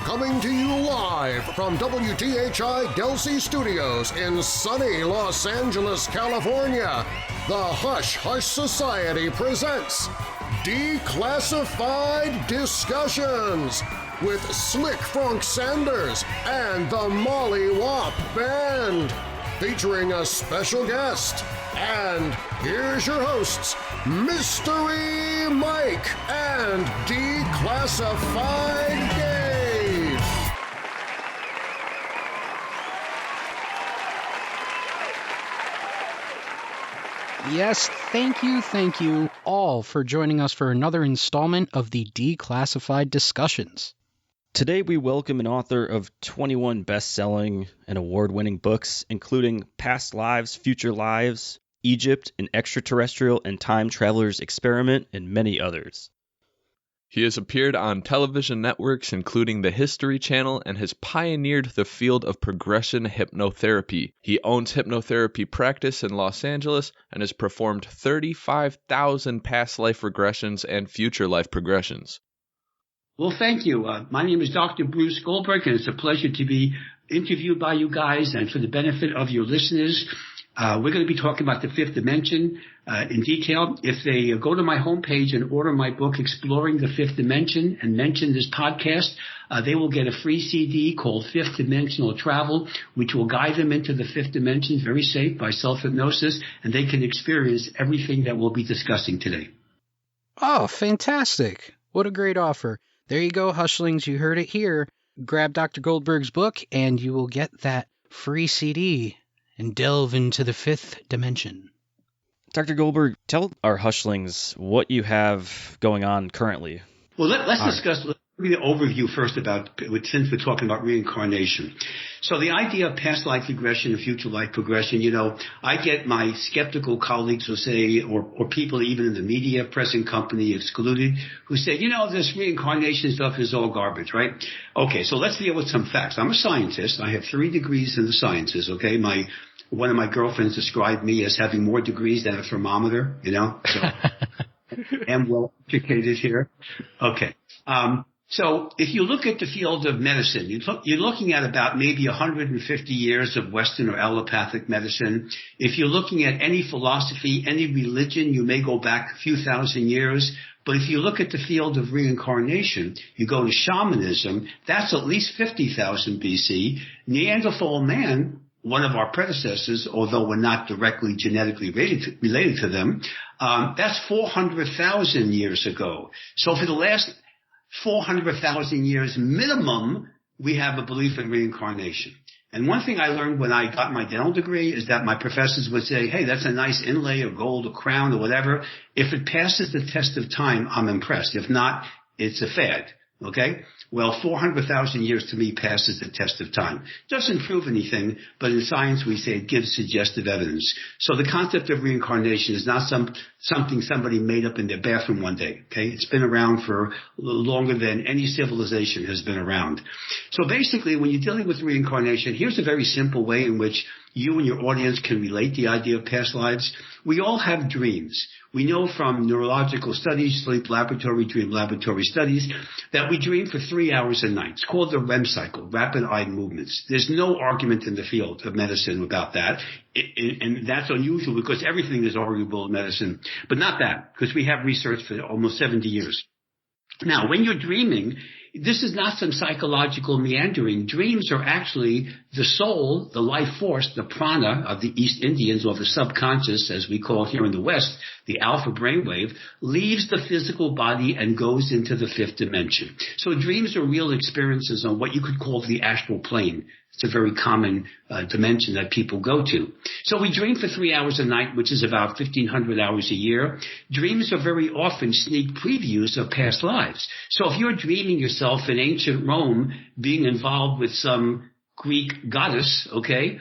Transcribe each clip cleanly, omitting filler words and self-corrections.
Coming to you live from WTHI Delsey Studios in sunny Los Angeles, California, the Hush Hush Society presents Declassified Discussions with Slick Frank Sanders and the Molly Wop Band, featuring a special guest. And here's your hosts, Mystery Mike and Declassified Dave. Yes, thank you all for joining us for another installment of the Declassified Discussions. Today we welcome an author of 21 best-selling and award-winning books, including Past Lives, Future Lives, Egypt, An Extraterrestrial and Time Traveler's Experiment, and many others. He has appeared on television networks including the History Channel and has pioneered the field of progression hypnotherapy. He owns hypnotherapy practice in Los Angeles and has performed 35,000 past life regressions and future life progressions. Well, thank you. My name is Dr. Bruce Goldberg, and it's a pleasure to be interviewed by you guys. And for the benefit of your listeners, we're going to be talking about the fifth dimension in detail. If they go to my homepage and order my book, Exploring the Fifth Dimension, and mention this podcast, they will get a free CD called Fifth Dimensional Travel, which will guide them into the fifth dimension, very safe, by self-hypnosis, and they can experience everything that we'll be discussing today. Oh, fantastic. What a great offer. There you go, Hushlings. You heard it here. Grab Dr. Goldberg's book, and you will get that free CD and delve into the fifth dimension. Dr. Goldberg, tell our Hushlings what you have going on currently. Well, let's discuss the overview first since we're talking about reincarnation. So the idea of past life regression and future life progression, I get my skeptical colleagues who say, or people even in the media, press and company excluded, who say, this reincarnation stuff is all garbage, right? Okay, so let's deal with some facts. I'm a scientist. I have 3 degrees in the sciences, okay? One of my girlfriends described me as having more degrees than a thermometer, so I'm well educated here. Okay. So if you look at the field of medicine, you're looking at about maybe 150 years of Western or allopathic medicine. If you're looking at any philosophy, any religion, you may go back a few thousand years. But if you look at the field of reincarnation, you go to shamanism, that's at least 50,000 BC. Neanderthal man, one of our predecessors, although we're not directly genetically related to them, that's 400,000 years ago. So for the last 400,000 years minimum, we have a belief in reincarnation. And one thing I learned when I got my dental degree is that my professors would say, hey, that's a nice inlay of gold or crown or whatever. If it passes the test of time, I'm impressed. If not, it's a fad. Okay? Well, 400,000 years to me passes the test of time. Doesn't prove anything, but in science we say it gives suggestive evidence. So the concept of reincarnation is not something somebody made up in their bathroom one day. Okay? It's been around for longer than any civilization has been around. So basically, when you're dealing with reincarnation, here's a very simple way in which you and your audience can relate the idea of past lives. We all have dreams. We know from neurological studies, sleep laboratory, dream laboratory studies, that we dream for 3 hours a night. It's called the REM cycle, rapid eye movements. There's no argument in the field of medicine about that. And that's unusual because everything is arguable in medicine. But not that, because we have research for almost 70 years. Now, when you're dreaming, this is not some psychological meandering. Dreams are actually the soul, the life force, the prana of the East Indians, or the subconscious, as we call it here in the West, the alpha brainwave, leaves the physical body and goes into the fifth dimension. So dreams are real experiences on what you could call the astral plane. It's a very common dimension that people go to. So we dream for 3 hours a night, which is about 1,500 hours a year. Dreams are very often sneak previews of past lives. So if you're dreaming yourself in ancient Rome being involved with some Greek goddess, okay,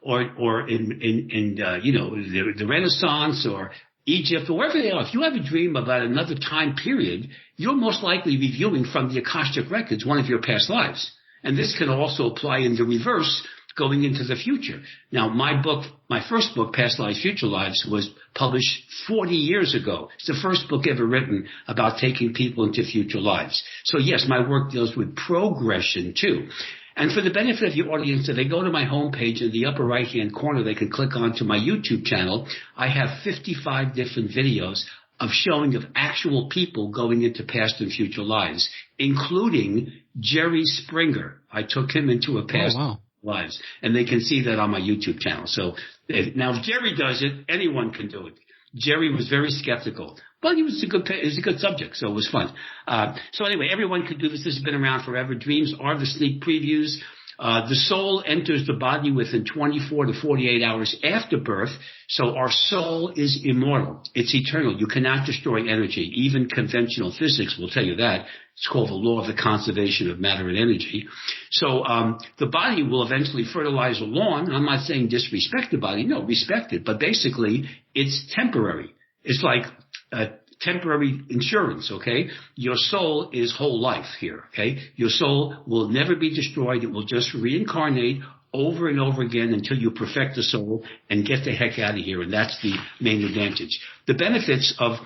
or in the Renaissance or Egypt or wherever they are, if you have a dream about another time period, you're most likely reviewing from the Akashic records one of your past lives. And this can also apply in the reverse going into the future. Now, my first book, Past Lives, Future Lives, was published 40 years ago. It's the first book ever written about taking people into future lives. So yes, my work deals with progression too. And for the benefit of your audience, if they go to my homepage in the upper right-hand corner, they can click onto my YouTube channel. I have 55 different videos of showing of actual people going into past and future lives, including Jerry Springer. I took him into a past lives, and they can see that on my YouTube channel. So now if Jerry does it, anyone can do it. Jerry was very skeptical, but it was a good subject, so it was fun. So anyway, everyone can do this. This has been around forever. Dreams are the sneak previews. The soul enters the body within 24 to 48 hours after birth, so our soul is immortal. It's eternal. You cannot destroy energy. Even conventional physics will tell you that. It's called the law of the conservation of matter and energy. So the body will eventually fertilize a lawn. I'm not saying disrespect the body. No, respect it. But basically, it's temporary. It's like temporary insurance, okay? Your soul is whole life here, okay? Your soul will never be destroyed. It will just reincarnate over and over again until you perfect the soul and get the heck out of here. And that's the main advantage. The benefits of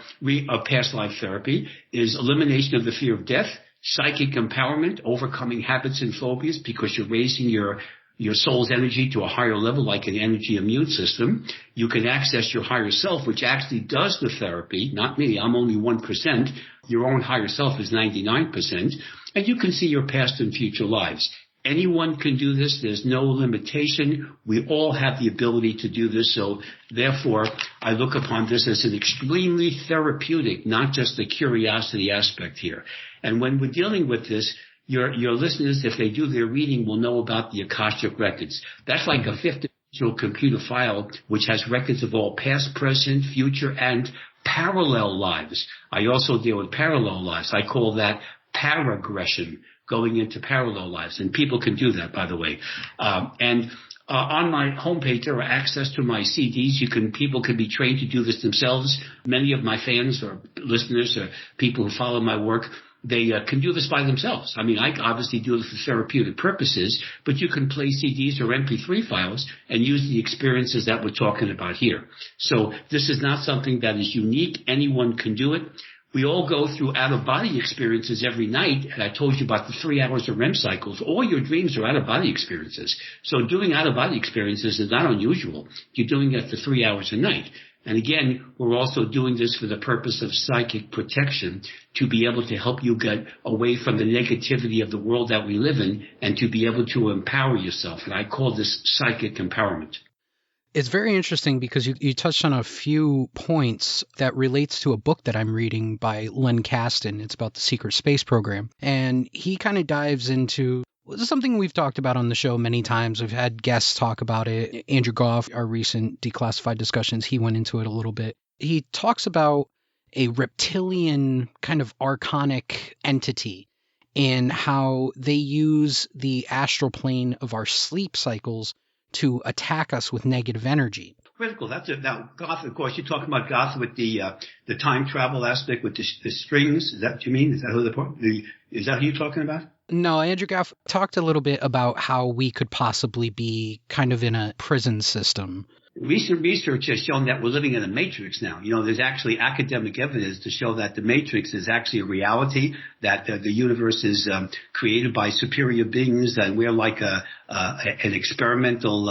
past life therapy is elimination of the fear of death, psychic empowerment, overcoming habits and phobias because you're raising your soul's energy to a higher level, like an energy immune system. You can access your higher self, which actually does the therapy. Not me. I'm only 1%. Your own higher self is 99%. And you can see your past and future lives. Anyone can do this. There's no limitation. We all have the ability to do this. So therefore, I look upon this as an extremely therapeutic, not just a curiosity aspect here. And when we're dealing with this, your listeners, if they do their reading, will know about the Akashic records. That's like a fifth-dimensional computer file which has records of all past, present, future, and parallel lives. I also deal with parallel lives. I call that paragression, going into parallel lives. And people can do that, by the way. On my homepage, there are access to my CDs. People can be trained to do this themselves. Many of my fans or listeners or people who follow my work, they can do this by themselves. I mean, I obviously do this for therapeutic purposes, but you can play CDs or MP3 files and use the experiences that we're talking about here. So this is not something that is unique. Anyone can do it. We all go through out-of-body experiences every night, and I told you about the 3 hours of REM cycles. All your dreams are out-of-body experiences. So doing out-of-body experiences is not unusual. You're doing it for 3 hours a night. And again, we're also doing this for the purpose of psychic protection, to be able to help you get away from the negativity of the world that we live in and to be able to empower yourself. And I call this psychic empowerment. It's very interesting because you touched on a few points that relates to a book that I'm reading by Len Kasten. It's about the secret space program. And he kind of dives into something we've talked about on the show many times. We've had guests talk about it. Andrew Goff, our recent Declassified discussions, he went into it a little bit. He talks about a reptilian kind of archonic entity and how they use the astral plane of our sleep cycles to attack us with negative energy. Critical. That's it. Now, Goth, of course, you're talking about Goth with the time travel aspect with the strings. Is that what you mean? Is that who you're talking about? No, Andrew Goff talked a little bit about how we could possibly be kind of in a prison system. Recent research has shown that we're living in a matrix now. You know, there's actually academic evidence to show that the matrix is actually a reality, that the universe is created by superior beings, and we're like an experimental,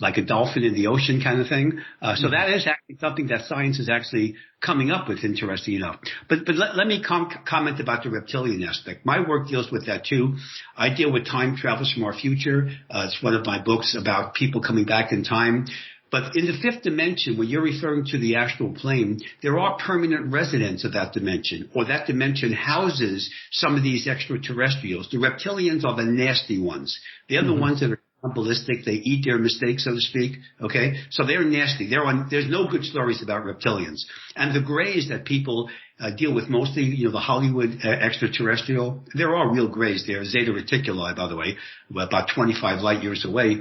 like a dolphin in the ocean kind of thing. So that is actually something that science is actually coming up with, interesting enough. But let me comment about the reptilian aspect. My work deals with that too. I deal with time travels from our future. It's one of my books about people coming back in time. But in the fifth dimension, when you're referring to the astral plane, there are permanent residents of that dimension, or that dimension houses some of these extraterrestrials. The reptilians are the nasty ones. They're the ones that are ballistic. They eat their mistakes, so to speak. Okay, so they're nasty. There's no good stories about reptilians. And the grays that people deal with mostly, the Hollywood extraterrestrial. There are real grays there. Zeta Reticuli, by the way, about 25 light years away.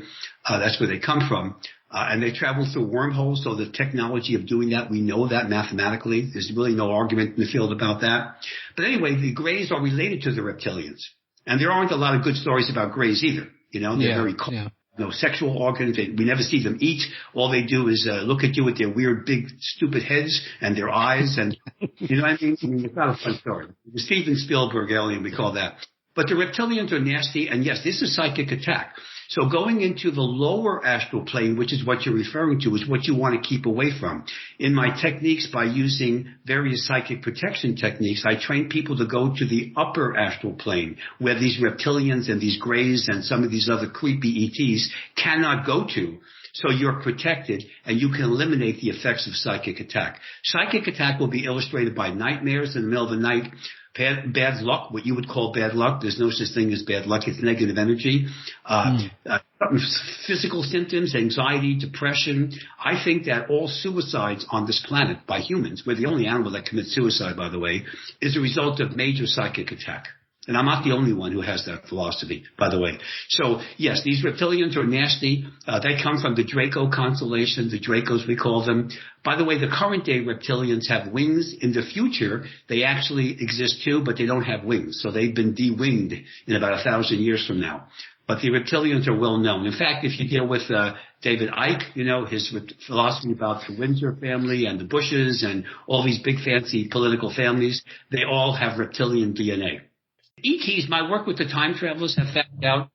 That's where they come from. And they travel through wormholes, so the technology of doing that, we know that mathematically. There's really no argument in the field about that. But anyway, the grays are related to the reptilians. And there aren't a lot of good stories about grays either. They're very cold. Yeah. no sexual organs. We never see them eat. All they do is look at you with their weird, big, stupid heads and their eyes. And you know what I mean? It's not a fun story. The Steven Spielberg alien, we call that. But the reptilians are nasty. And yes, this is psychic attack. So going into the lower astral plane, which is what you're referring to, is what you want to keep away from. In my techniques, by using various psychic protection techniques, I train people to go to the upper astral plane, where these reptilians and these greys and some of these other creepy ETs cannot go to. So you're protected, and you can eliminate the effects of psychic attack. Psychic attack will be illustrated by nightmares in the middle of the night, bad luck, what you would call bad luck. There's no such thing as bad luck. It's negative energy. Physical symptoms, anxiety, depression. I think that all suicides on this planet by humans, we're the only animal that commits suicide, by the way, is a result of major psychic attack. And I'm not the only one who has that philosophy, by the way. So, yes, these reptilians are nasty. They come from the Draco constellation, the Dracos we call them. By the way, the current day reptilians have wings. In the future, they actually exist too, but they don't have wings. So they've been de-winged in about 1,000 years from now. But the reptilians are well known. In fact, if you deal with David Icke, you know, his philosophy about the Windsor family and the Bushes and all these big fancy political families, they all have reptilian DNA. ETs, my work with the time travelers have found out,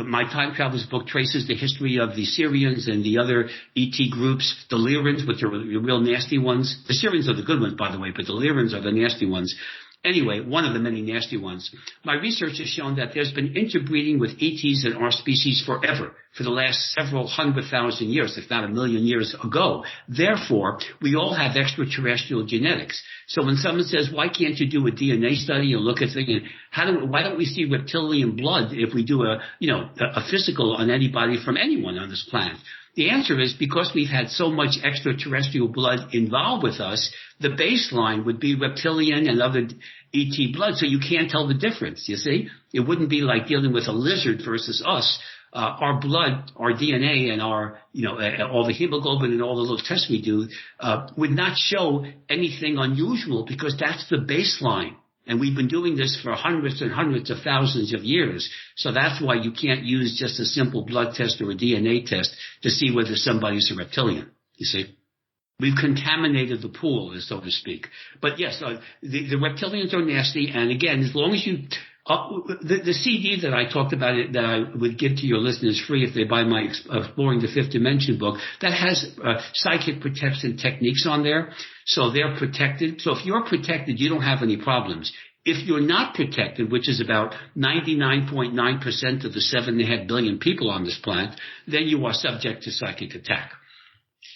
my time travelers book traces the history of the Syrians and the other ET groups, the Lyrans, which are the real nasty ones. The Syrians are the good ones, by the way, but the Lyrans are the nasty ones. Anyway, one of the many nasty ones. My research has shown that there's been interbreeding with ETs in our species forever, for the last several 100,000 years, if not 1 million years ago. Therefore, we all have extraterrestrial genetics. So when someone says, why can't you do a DNA study and look at things, why don't we see reptilian blood if we do a physical on anybody from anyone on this planet? The answer is because we've had so much extraterrestrial blood involved with us, the baseline would be reptilian and other ET blood, so you can't tell the difference, you see? It wouldn't be like dealing with a lizard versus us. Our blood, our DNA, and our, all the hemoglobin and all the little tests we do, would not show anything unusual because that's the baseline. And we've been doing this for hundreds and hundreds of thousands of years. So that's why you can't use just a simple blood test or a DNA test to see whether somebody's a reptilian, you see. We've contaminated the pool, so to speak. But yes, the reptilians are nasty. And again, as long as you... the CD that I talked about, that I would give to your listeners free if they buy my Exploring the Fifth Dimension book, that has psychic protection techniques on there. So they're protected. So if you're protected, you don't have any problems. If you're not protected, which is about 99.9% of the 7.5 billion people on this planet, then you are subject to psychic attack.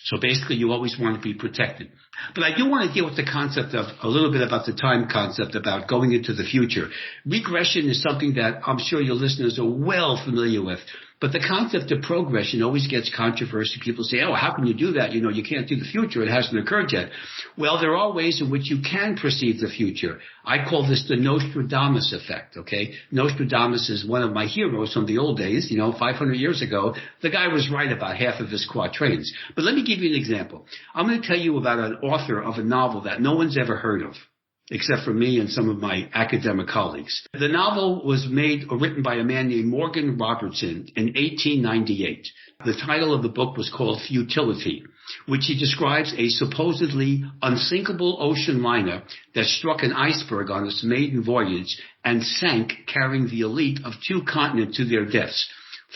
So basically, you always want to be protected. But I do want to deal with the concept of a little bit about the time concept about going into the future. Regression is something that I'm sure your listeners are well familiar with. But the concept of progression always gets controversy. People say, oh, how can you do that? You can't do the future. It hasn't occurred yet. Well, there are ways in which you can perceive the future. I call this the Nostradamus effect, okay? Nostradamus is one of my heroes from the old days, 500 years ago. The guy was right about half of his quatrains. But let me give you an example. I'm going to tell you about an author of a novel that no one's ever heard of, except for me and some of my academic colleagues. The novel was made or written by a man named Morgan Robertson in 1898. The title of the book was called Futility, which he describes a supposedly unsinkable ocean liner that struck an iceberg on its maiden voyage and sank, carrying the elite of 2 continents to their deaths.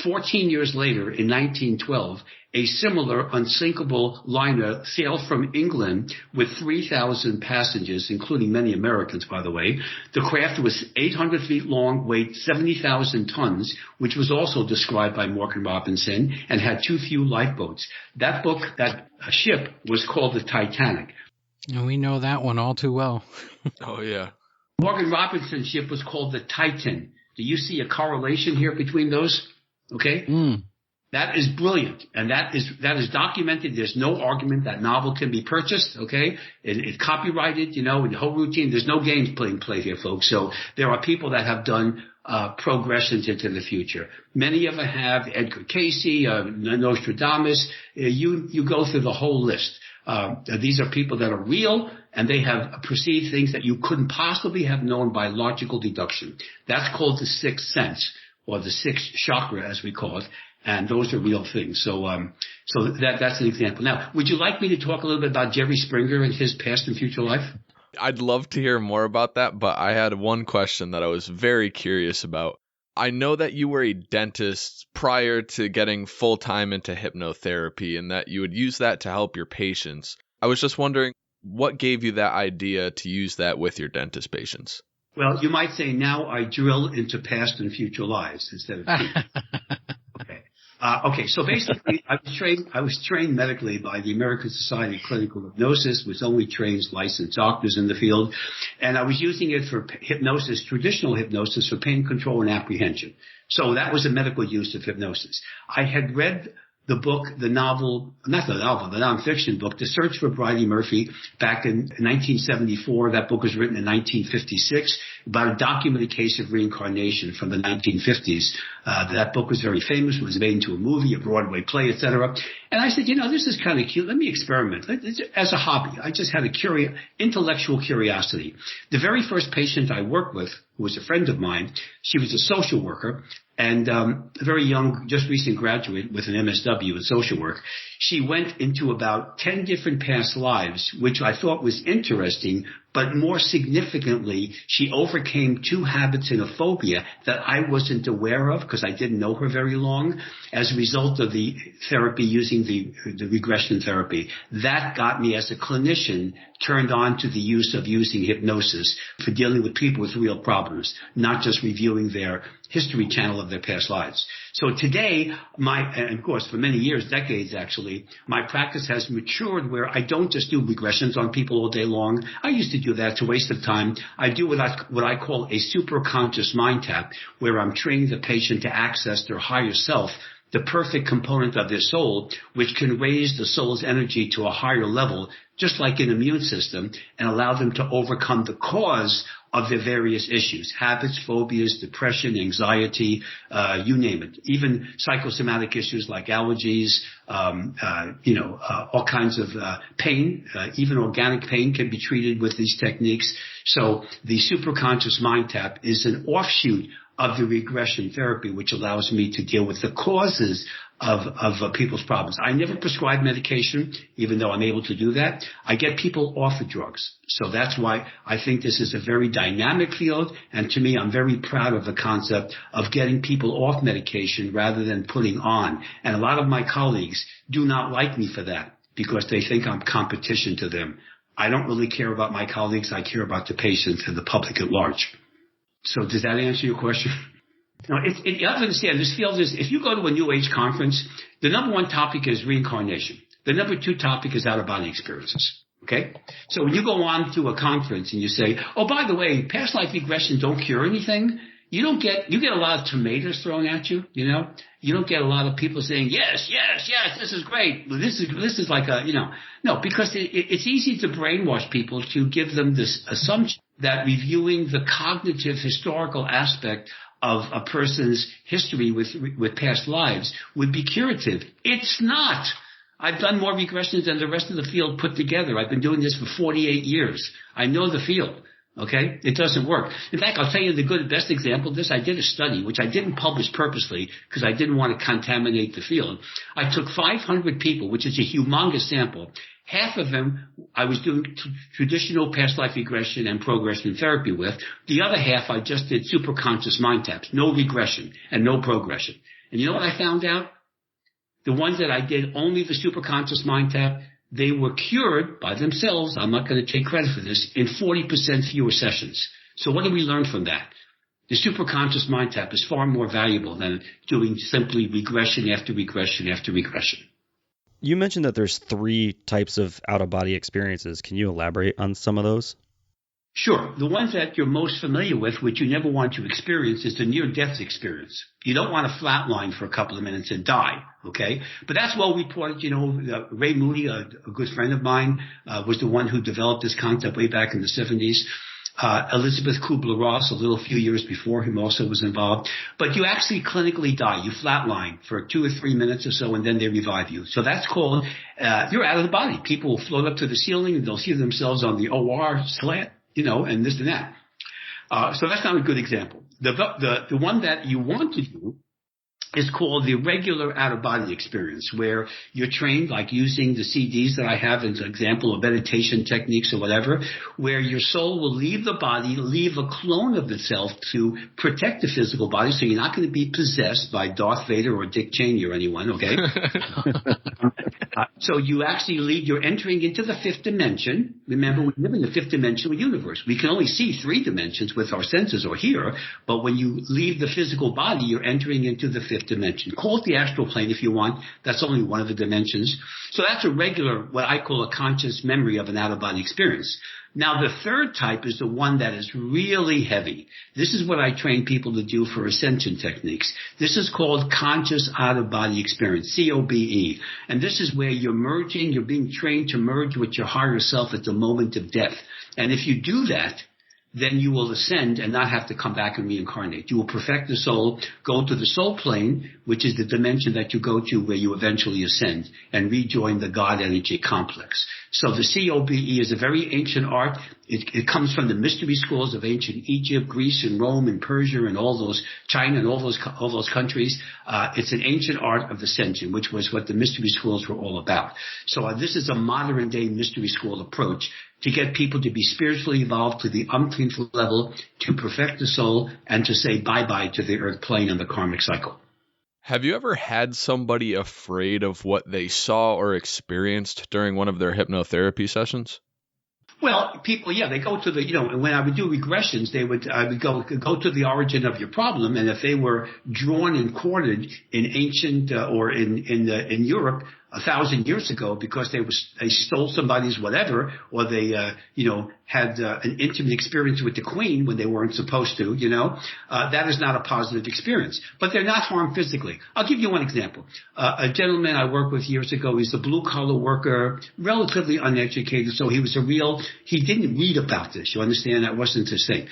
14 years later, in 1912, a similar unsinkable liner sailed from England with 3,000 passengers, including many Americans, by the way. The craft was 800 feet long, weighed 70,000 tons, which was also described by Morgan Robinson, and had too few lifeboats. That ship was called the Titanic. And we know that one all too well. Oh, yeah. Morgan Robinson's ship was called the Titan. Do you see a correlation here between those? Okay? That is brilliant, and that is documented. There's no argument. That novel can be purchased, okay? It's copyrighted, in the whole routine. There's no games played here, folks. So there are people that have done progressions into the future. Many of them have. Edgar Cayce, Nostradamus. You go through the whole list. These are people that are real, and they have perceived things that you couldn't possibly have known by logical deduction. That's called the sixth sense. or the sixth chakra, as we call it. And those are real things. So that's an example. Now, would you like me to talk a little bit about Jerry Springer and his past and future life? I'd love to hear more about that, but I had one question that I was very curious about. I know that you were a dentist prior to getting full-time into hypnotherapy and that you would use that to help your patients. I was just wondering, what gave you that idea to use that with your dentist patients? Well, you might say now I drill into past and future lives instead of future. Okay, so basically, I was trained medically by the American Society of Clinical Hypnosis, which only trains licensed doctors in the field, and I was using it for hypnosis, traditional hypnosis for pain control and apprehension. So that was a medical use of hypnosis. I had read the book, the nonfiction book, The Search for Bridie Murphy, back in 1974. That book was written in 1956 about a documented case of reincarnation from the 1950s. That book was very famous. It was made into a movie, a Broadway play, etc. And I said, this is kind of cute. Let me experiment. As a hobby, I just had a intellectual curiosity. The very first patient I worked with, who was a friend of mine, she was a social worker, and a very young, just recent graduate with an MSW in social work. She went into about 10 different past lives, which I thought was interesting, but more significantly, she overcame 2 habits and a phobia that I wasn't aware of because I didn't know her very long as a result of the therapy using the regression therapy. That got me, as a clinician, turned on to the use of using hypnosis for dealing with people with real problems, not just reviewing their history channel of their past lives. So today, and of course for many years, decades actually, my practice has matured where I don't just do regressions on people all day long. I used to do that. It's a waste of time. I do what I call a superconscious mind tap, where I'm training the patient to access their higher self, the perfect component of their soul, which can raise the soul's energy to a higher level, just like an immune system, and allow them to overcome the cause of their various issues, habits, phobias, depression, anxiety, you name it. Even psychosomatic issues like allergies, all kinds of pain, even organic pain can be treated with these techniques. So the superconscious mind tap is an offshoot of the regression therapy, which allows me to deal with the causes of people's problems. I never prescribe medication, even though I'm able to do that. I get people off of drugs. So that's why I think this is a very dynamic field. And to me, I'm very proud of the concept of getting people off medication rather than putting on. And a lot of my colleagues do not like me for that because they think I'm competition to them. I don't really care about my colleagues. I care about the patients and the public at large. So does that answer your question? Now, you have to understand, this field is, if you go to a New Age conference, the number 1 topic is reincarnation. The number 2 topic is out-of-body experiences. Okay? So when you go on to a conference and you say, oh, by the way, past life regression don't cure anything, you get a lot of tomatoes thrown at you, You don't get a lot of people saying, yes, this is great. This is like no, because it's easy to brainwash people to give them this assumption that reviewing the cognitive historical aspect of a person's history with past lives would be curative. It's not. I've done more regressions than the rest of the field put together. I've been doing this for 48 years. I know the field. Okay? It doesn't work. In fact, I'll tell you the best example of this. I did a study, which I didn't publish purposely because I didn't want to contaminate the field. I took 500 people, which is a humongous sample. Half of them I was doing traditional past life regression and progression therapy with. The other half I just did superconscious mind taps, no regression and no progression. And you know what I found out? The ones that I did only the superconscious mind tap, they were cured by themselves, I'm not going to take credit for this, in 40% fewer sessions. So what did we learn from that? The superconscious mind tap is far more valuable than doing simply regression after regression after regression. You mentioned that there's 3 types of out-of-body experiences. Can you elaborate on some of those? Sure. The ones that you're most familiar with, which you never want to experience, is the near-death experience. You don't want to flatline for a couple of minutes and die, okay? But that's well reported. Ray Moody, a good friend of mine, was the one who developed this concept way back in the 70s. Elizabeth Kubler-Ross, a few years before him, also was involved. But you actually clinically die. You flatline for 2 or 3 minutes or so, and then they revive you. So that's called, you're out of the body. People will float up to the ceiling, and they'll see themselves on the OR slant, and this and that. So that's not a good example. The one that you want to do is called the regular out-of-body experience, where you're trained, like using the CDs that I have as an example of meditation techniques or whatever, where your soul will leave the body, leave a clone of itself to protect the physical body, so you're not going to be possessed by Darth Vader or Dick Cheney or anyone, okay? So you actually you're entering into the fifth dimension. Remember, we live in the fifth dimensional universe. We can only see 3 dimensions with our senses or hear, but when you leave the physical body, you're entering into the fifth dimension. Call it the astral plane if you want. That's only one of the dimensions. So that's a regular, what I call a conscious memory of an out-of-body experience. Now, the third type is the one that is really heavy. This is what I train people to do for ascension techniques. This is called conscious out-of-body experience, COBE. And this is where you're being trained to merge with your higher self at the moment of death. And if you do that, then you will ascend and not have to come back and reincarnate. You will perfect the soul, go to the soul plane, which is the dimension that you go to where you eventually ascend and rejoin the God energy complex. So the COBE is a very ancient art. It comes from the mystery schools of ancient Egypt, Greece, and Rome, and Persia, and all those, China, and all those countries. It's an ancient art of ascension, which was what the mystery schools were all about. So this is a modern day mystery school approach to get people to be spiritually evolved to the umpteenth level, to perfect the soul, and to say bye-bye to the earth plane and the karmic cycle. Have you ever had somebody afraid of what they saw or experienced during one of their hypnotherapy sessions? Well, people, they go to when I would do regressions, I would go to the origin of your problem, and if they were drawn and quartered in ancient or in Europe 1,000 years ago because they stole somebody's whatever, or they had an intimate experience with the queen when they weren't supposed to, that is not a positive experience. But they're not harmed physically. I'll give you one example. A gentleman I worked with years ago, he's a blue-collar worker, relatively uneducated, so he didn't read about this. You understand? That wasn't his thing.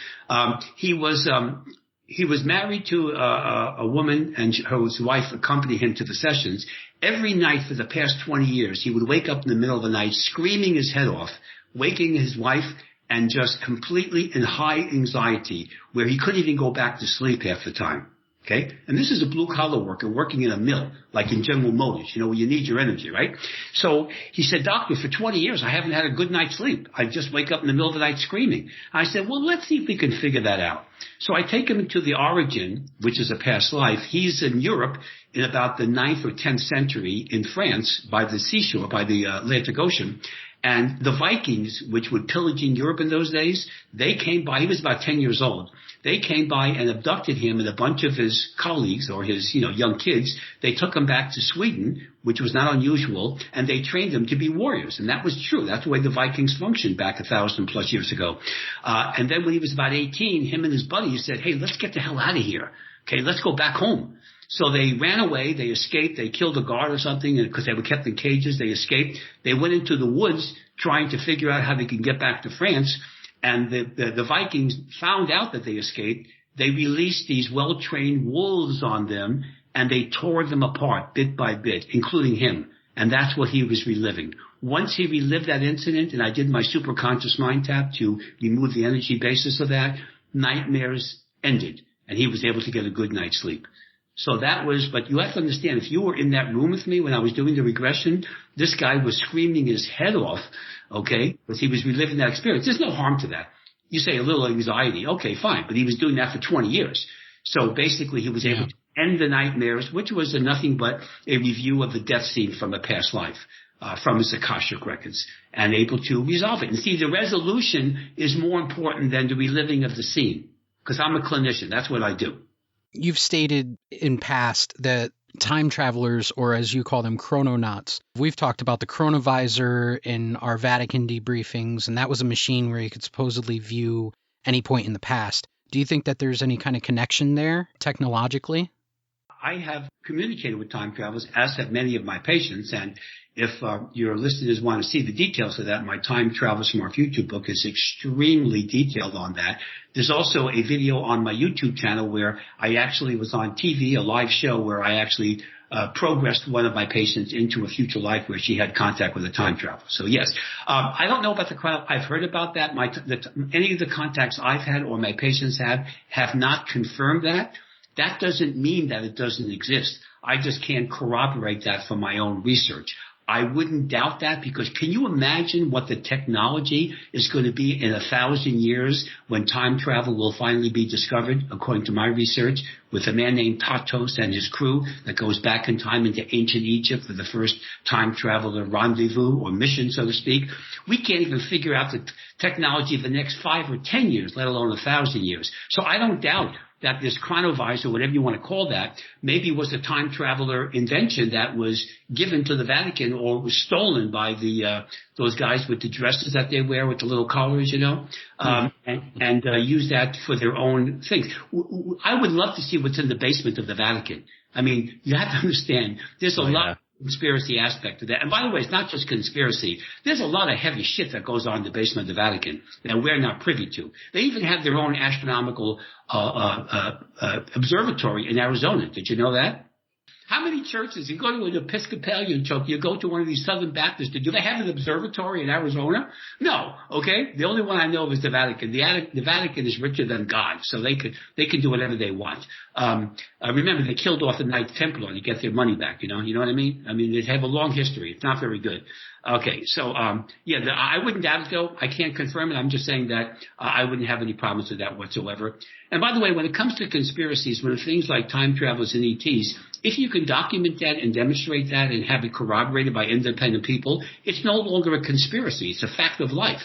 He was married to a woman, and his wife accompanied him to the sessions. Every night for the past 20 years, he would wake up in the middle of the night screaming his head off, waking his wife, and just completely in high anxiety, where he couldn't even go back to sleep half the time. Okay? And this is a blue-collar worker working in a mill, like in General Motors, where you need your energy, right? So he said, "Doctor, for 20 years, I haven't had a good night's sleep. I just wake up in the middle of the night screaming." I said, "Well, let's see if we can figure that out." So I take him to the origin, which is a past life. He's in Europe in about the 9th or 10th century in France by the seashore, by the Atlantic Ocean. And the Vikings, which were pillaging Europe in those days, they came by. He was about 10 years old. They came by and abducted him and a bunch of his colleagues or his, young kids. They took him back to Sweden, which was not unusual, and they trained them to be warriors. And that was true. That's the way the Vikings functioned back 1,000+ years ago. And then when he was about 18, him and his buddies said, "Hey, let's get the hell out of here. Okay, let's go back home." So they ran away, they escaped, they killed a guard or something because they were kept in cages, they escaped. They went into the woods trying to figure out how they could get back to France. And the Vikings found out that they escaped. They released these well-trained wolves on them, and they tore them apart bit by bit, including him. And that's what he was reliving. Once he relived that incident, and I did my superconscious mind tap to remove the energy basis of that, nightmares ended, and he was able to get a good night's sleep. So but you have to understand, if you were in that room with me when I was doing the regression, this guy was screaming his head off, okay, because he was reliving that experience. There's no harm to that. You say a little anxiety, okay, fine, but he was doing that for 20 years. So basically he was able to end the nightmares, which was nothing but a review of the death scene from a past life, from his Akashic records, and able to resolve it. And see, the resolution is more important than the reliving of the scene, because I'm a clinician. That's what I do. You've stated in past that time travelers, or as you call them, chrononauts. We've talked about the Chronovisor in our Vatican debriefings, and that was a machine where you could supposedly view any point in the past. Do you think that there's any kind of connection there technologically? I have communicated with time travelers, as have many of my patients, and if your listeners want to see the details of that, my Time Travel Smart Future book is extremely detailed on that. There's also a video on my YouTube channel where I actually was on TV, a live show where I actually progressed one of my patients into a future life where she had contact with a time traveler. So yes, I don't know about the chrono. I've heard about that. Any of the contacts I've had or my patients have not confirmed that. That doesn't mean that it doesn't exist. I just can't corroborate that from my own research. I wouldn't doubt that, because can you imagine what the technology is going to be in 1,000 years when time travel will finally be discovered, according to my research, with a man named Tatos and his crew that goes back in time into ancient Egypt for the first time traveler rendezvous or mission, so to speak. We can't even figure out the technology of the next 5 or 10 years, let alone 1,000 years. So I don't doubt that this Chronovisor, whatever you want to call that, maybe was a time traveler invention that was given to the Vatican or was stolen by those guys with the dresses that they wear with the little collars, and use that for their own things. I would love to see what's in the basement of the Vatican. I mean, you have to understand, there's a lot of conspiracy aspect to that. And by the way, it's not just conspiracy. There's a lot of heavy shit that goes on in the basement of the Vatican that we're not privy to. They even have their own astronomical observatory in Arizona. Did you know that? How many churches? You go to an Episcopalian church, you go to one of these Southern Baptists, do they have an observatory in Arizona? No, okay? The only one I know of is the Vatican. The Vatican is richer than God, so they can do whatever they want. Remember, they killed off the Knights Templar to get their money back, you know what I mean? I mean, they have a long history. It's not very good. Okay, so, I wouldn't doubt it, though. I can't confirm it. I'm just saying that I wouldn't have any problems with that whatsoever. And by the way, when it comes to conspiracies, when things like time travelers and ETs, if you can document that and demonstrate that and have it corroborated by independent people, it's no longer a conspiracy. It's a fact of life.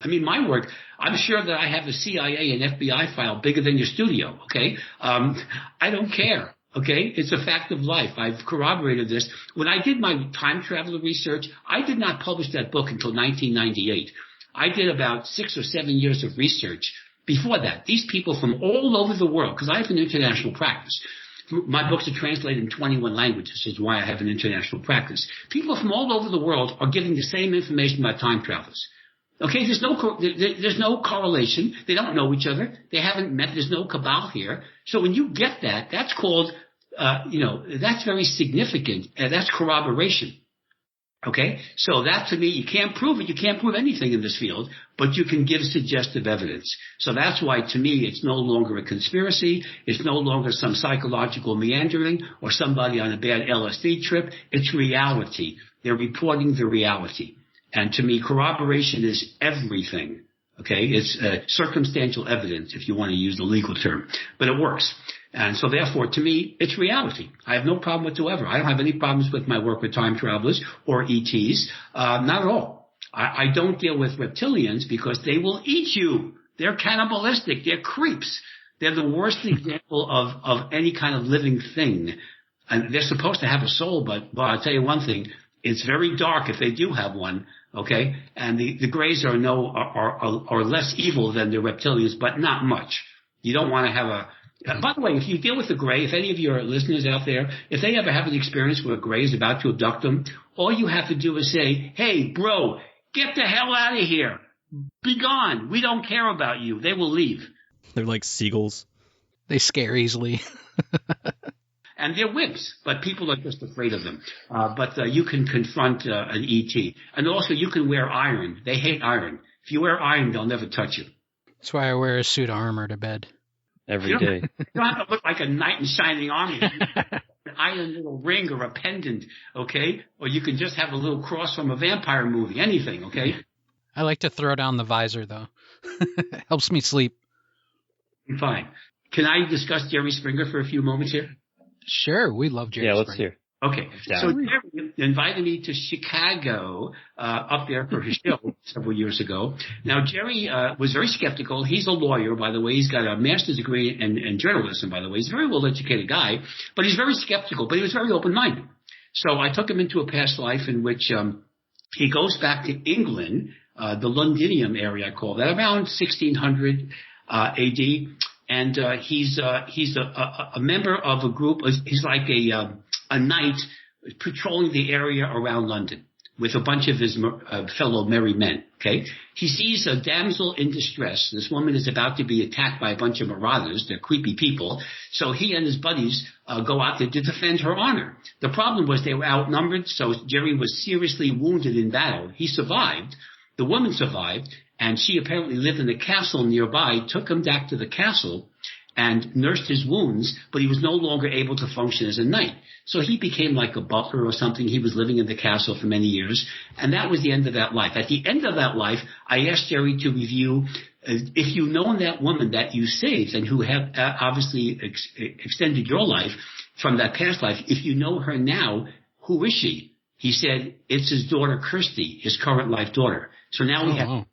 I mean, my work, I'm sure that I have a CIA and FBI file bigger than your studio, okay? I don't care. Okay, it's a fact of life. I've corroborated this. When I did my time traveler research, I did not publish that book until 1998. I did about 6 or 7 years of research before that. These people from all over the world, because I have an international practice. My books are translated in 21 languages, which is why I have an international practice. People from all over the world are giving the same information about time travelers. Okay, there's no correlation. They don't know each other. They haven't met. There's no cabal here. So when you get that, that's called, that's very significant. That's corroboration. Okay, so that to me, you can't prove it. You can't prove anything in this field, but you can give suggestive evidence. So that's why to me, it's no longer a conspiracy. It's no longer some psychological meandering or somebody on a bad LSD trip. It's reality. They're reporting the reality. And to me, corroboration is everything. Okay, it's circumstantial evidence, if you want to use the legal term, but it works. And so therefore, to me, it's reality. I have no problem whatsoever. I don't have any problems with my work with time travelers or ETs. Not at all. I don't deal with reptilians because they will eat you. They're cannibalistic. They're creeps. They're the worst example of any kind of living thing. And they're supposed to have a soul, but I'll tell you one thing. It's very dark if they do have one, okay? And the Greys are less evil than the reptilians, but not much. You don't want to have a... By the way, if you deal with a Grey, if any of your listeners out there, if they ever have an experience where a Grey is about to abduct them, all you have to do is say, hey, bro, get the hell out of here. Be gone. We don't care about you. They will leave. They're like seagulls. They scare easily. And they're wimps, but people are just afraid of them. But you can confront an ET. And also, you can wear iron. They hate iron. If you wear iron, they'll never touch you. That's why I wear a suit of armor to bed. Every day. You don't have to look like a knight in shining armor. An iron little ring or a pendant, okay? Or you can just have a little cross from a vampire movie. Anything, okay? I like to throw down the visor, though. Helps me sleep. Fine. Can I discuss Jerry Springer for a few moments here? Sure, we love Jerry Springer. Let's hear. Okay, so Jerry invited me to Chicago up there for his show several years ago. Now, Jerry was very skeptical. He's a lawyer, by the way. He's got a master's degree in journalism, by the way. He's a very well-educated guy, but he's very skeptical, but he was very open-minded. So I took him into a past life in which he goes back to England, the Londinium area, I call that, around 1600 A.D., and he's a member of a group. He's like a knight patrolling the area around London. with a bunch of his fellow merry men, okay? He sees a damsel in distress. This woman is about to be attacked by a bunch of marauders. They're creepy people. So he and his buddies go out there to defend her honor. The problem was they were outnumbered, so Jerry was seriously wounded in battle. He survived. The woman survived, and she apparently lived in a castle nearby, took him back to the castle and nursed his wounds, but he was no longer able to function as a knight. So he became like a butler or something. He was living in the castle for many years, and that was the end of that life. At the end of that life, I asked Jerry to review if you know that woman that you saved and who have obviously extended your life from that past life, if you know her now, who is she? He said, it's his daughter, Kirsty, his current life daughter. So now we have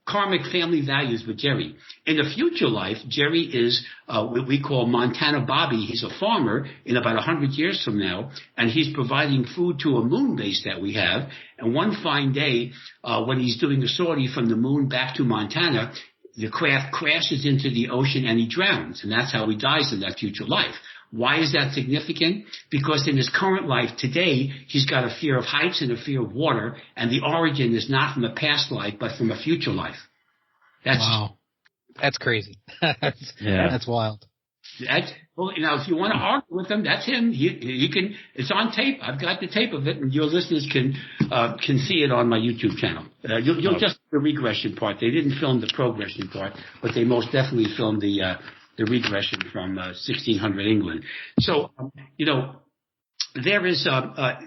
karmic family values with Jerry. In a future life, Jerry is what we call Montana Bobby. He's a farmer in about 100 years from now, and he's providing food to a moon base that we have. And one fine day, when he's doing a sortie from the moon back to Montana, the craft crashes into the ocean and he drowns, and that's how he dies in that future life. Why is that significant? Because in his current life today, he's got a fear of heights and a fear of water, and the origin is not from a past life, but from a future life. Wow. That's crazy. That's wild. Well, if you want to argue with him, that's him. You can. It's on tape. I've got the tape of it, and your listeners can see it on my YouTube channel. You'll just the regression part. They didn't film the progression part, but they most definitely filmed the regression from 1600 England. So, there is a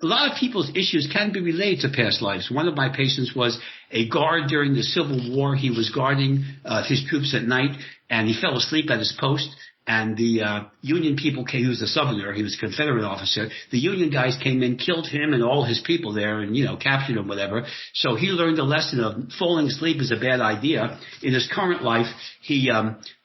lot of people's issues can be related to past lives. One of my patients was a guard during the Civil War. He was guarding his troops at night, and he fell asleep at his post. And the Union people came. He was a Southerner. He was a Confederate officer. The Union guys came in, killed him and all his people there, and captured him, whatever. So he learned the lesson of falling asleep is a bad idea. In his current life, he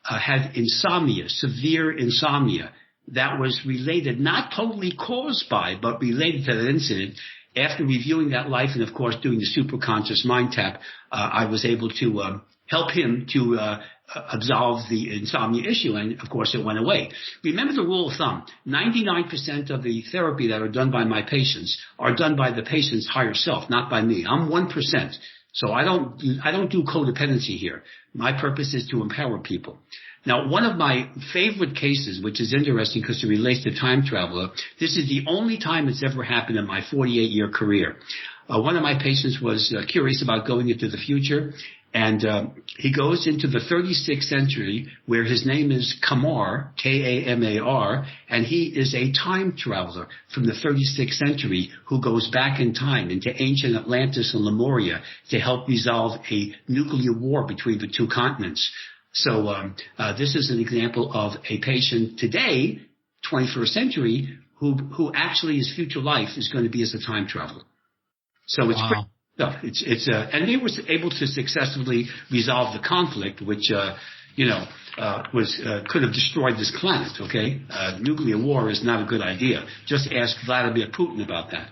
had insomnia, severe insomnia. That was related, not totally caused by, but related to that incident. After reviewing that life and, of course, doing the superconscious mind tap, I was able to help him to absolve the insomnia issue, and, of course, it went away. Remember the rule of thumb. 99% of the therapy that are done by my patients are done by the patient's higher self, not by me. I'm 1%. So I don't do codependency here. My purpose is to empower people. Now, one of my favorite cases, which is interesting because it relates to time traveler, this is the only time it's ever happened in my 48-year career. One of my patients was curious about going into the future, and he goes into the 36th century where his name is Kamar, Kamar, and he is a time traveler from the 36th century who goes back in time into ancient Atlantis and Lemuria to help resolve a nuclear war between the two continents. So this is an example of a patient today, 21st century, who actually his future life is going to be as a time traveler. So it's pretty tough. And they were able to successfully resolve the conflict, which could have destroyed this planet. Okay, nuclear war is not a good idea. Just ask Vladimir Putin about that.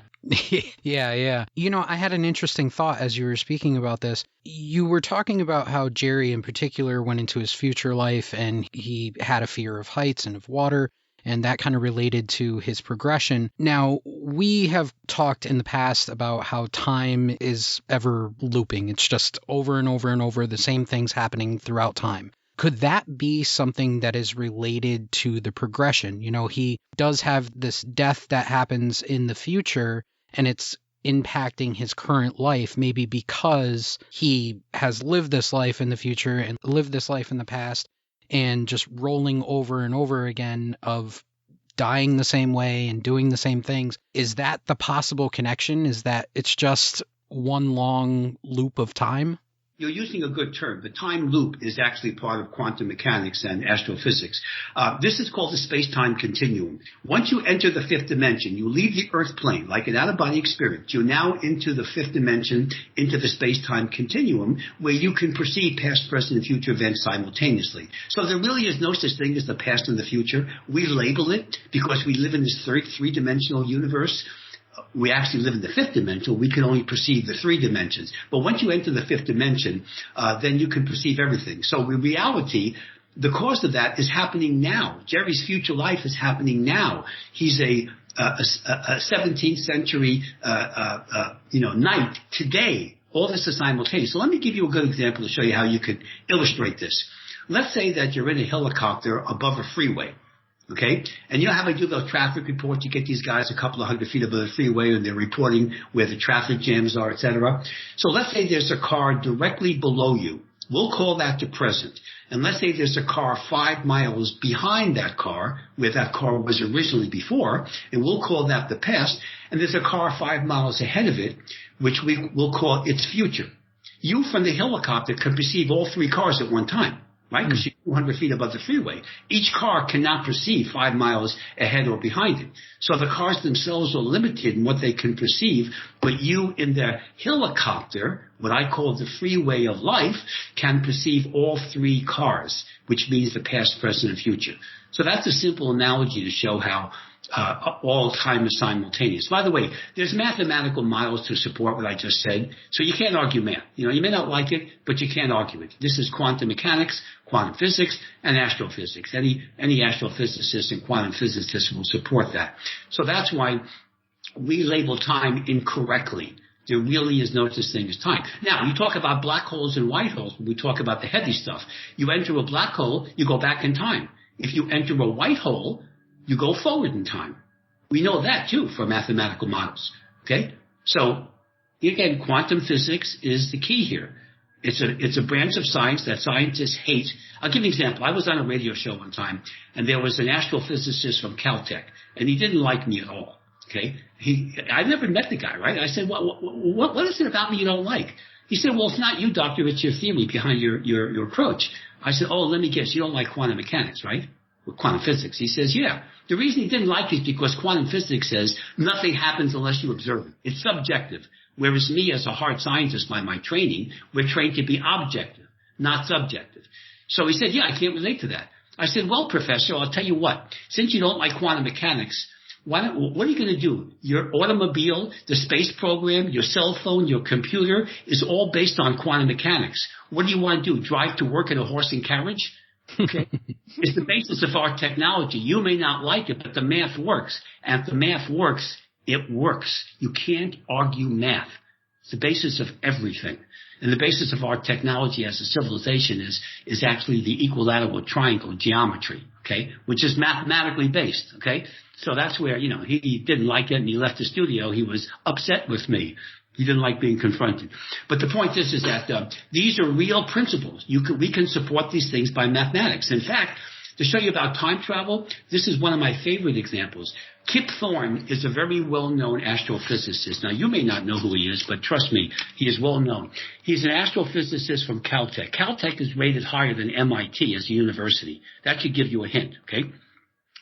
Yeah. I had an interesting thought as you were speaking about this. You were talking about how Jerry in particular went into his future life and he had a fear of heights and of water, and that kind of related to his progression. Now, we have talked in the past about how time is ever looping. It's just over and over and over, the same things happening throughout time. Could that be something that is related to the progression? He does have this death that happens in the future, and it's impacting his current life, maybe because he has lived this life in the future and lived this life in the past, and just rolling over and over again of dying the same way and doing the same things. Is that the possible connection? Is that it's just one long loop of time? You're using a good term. The time loop is actually part of quantum mechanics and astrophysics. This is called the space-time continuum. Once you enter the fifth dimension, you leave the Earth plane, like an out-of-body experience. You're now into the fifth dimension, into the space-time continuum, where you can perceive past, present, and future events simultaneously. So there really is no such thing as the past and the future. We label it because we live in this three-dimensional universe. We actually live in the fifth dimension. We can only perceive the three dimensions. But once you enter the fifth dimension, then you can perceive everything. So in reality, the cause of that is happening now. Jerry's future life is happening now. He's a a 17th century, knight today. All this is simultaneous. So let me give you a good example to show you how you could illustrate this. Let's say that you're in a helicopter above a freeway, okay? And you know how they do those traffic reports? You get these guys a couple of 100 feet above the freeway and they're reporting where the traffic jams are, et cetera. So let's say there's a car directly below you. We'll call that the present. And let's say there's a car 5 miles behind that car, where that car was originally before, and we'll call that the past. And there's a car 5 miles ahead of it, which we will call its future. You from the helicopter can perceive all 3 cars at one time, right? Because you're 200 feet above the freeway. Each car cannot perceive 5 miles ahead or behind it. So the cars themselves are limited in what they can perceive, but you in the helicopter, what I call the freeway of life, can perceive all 3 cars, which means the past, present, and future. So that's a simple analogy to show how all time is simultaneous. By the way, there's mathematical models to support what I just said, so you can't argue math. You may not like it, but you can't argue it. This is quantum mechanics, quantum physics, and astrophysics. Any astrophysicist and quantum physicist will support that. So that's why we label time incorrectly. There really is no such thing as time. Now, you talk about black holes and white holes when we talk about the heavy stuff. You enter a black hole, you go back in time. If you enter a white hole, you go forward in time. We know that, too, for mathematical models. Okay? So, again, quantum physics is the key here. It's a branch of science that scientists hate. I'll give you an example. I was on a radio show one time, and there was an astrophysicist from Caltech, and he didn't like me at all. Okay? I never met the guy, right? I said, what is it about me you don't like? He said, well, it's not you, doctor, it's your theory behind your approach. I said, oh, let me guess, you don't like quantum mechanics, right? Or quantum physics. He says, yeah. The reason he didn't like it is because quantum physics says nothing happens unless you observe it. It's subjective. Whereas me, as a hard scientist by my training, we're trained to be objective, not subjective. So he said, yeah, I can't relate to that. I said, well, professor, I'll tell you what. Since you don't like quantum mechanics, what are you going to do? Your automobile, the space program, your cell phone, your computer is all based on quantum mechanics. What do you want to do? Drive to work in a horse and carriage? Okay. It's the basis of our technology. You may not like it, but the math works. And if the math works, it works. You can't argue math. It's the basis of everything. And the basis of our technology as a civilization is actually the equilateral triangle geometry, okay, which is mathematically based, okay? So that's where, he didn't like it and he left the studio. He was upset with me. He didn't like being confronted. But the point is that these are real principles. We can support these things by mathematics. In fact, to show you about time travel, this is one of my favorite examples. Kip Thorne is a very well-known astrophysicist. Now, you may not know who he is, but trust me, he is well-known. He's an astrophysicist from Caltech. Caltech is rated higher than MIT as a university. That should give you a hint, okay?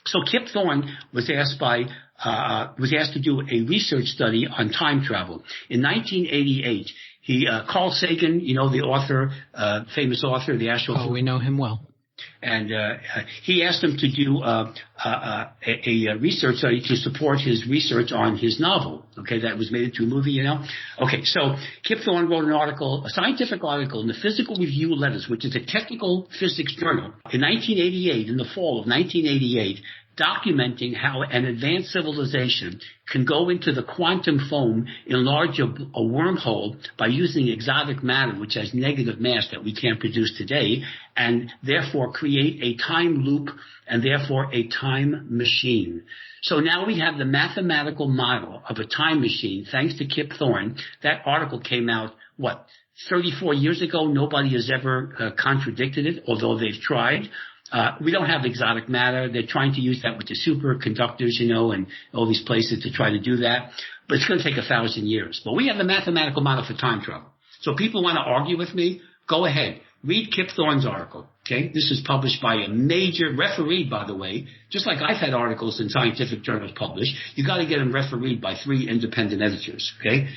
So Kip Thorne was asked to do a research study on time travel. In 1988, Carl Sagan, the author, famous author, the astrophysicist. Oh, we know him well. And he asked him to do a research study to support his research on his novel, okay, that was made into a movie, Okay, so Kip Thorne wrote a scientific article in the Physical Review Letters, which is a technical physics journal, in 1988, in the fall of 1988, documenting how an advanced civilization can go into the quantum foam, enlarge a wormhole by using exotic matter, which has negative mass that we can't produce today, and therefore create a time loop and therefore a time machine. So now we have the mathematical model of a time machine, thanks to Kip Thorne. That article came out, 34 years ago? Nobody has ever contradicted it, although they've tried. We don't have exotic matter. They're trying to use that with the superconductors, and all these places to try to do that. But it's going to take 1,000 years. But we have the mathematical model for time travel. So people want to argue with me? Go ahead. Read Kip Thorne's article, okay? This is published by a major refereed, by the way. Just like I've had articles in scientific journals published, you got to get them refereed by 3 independent editors, okay?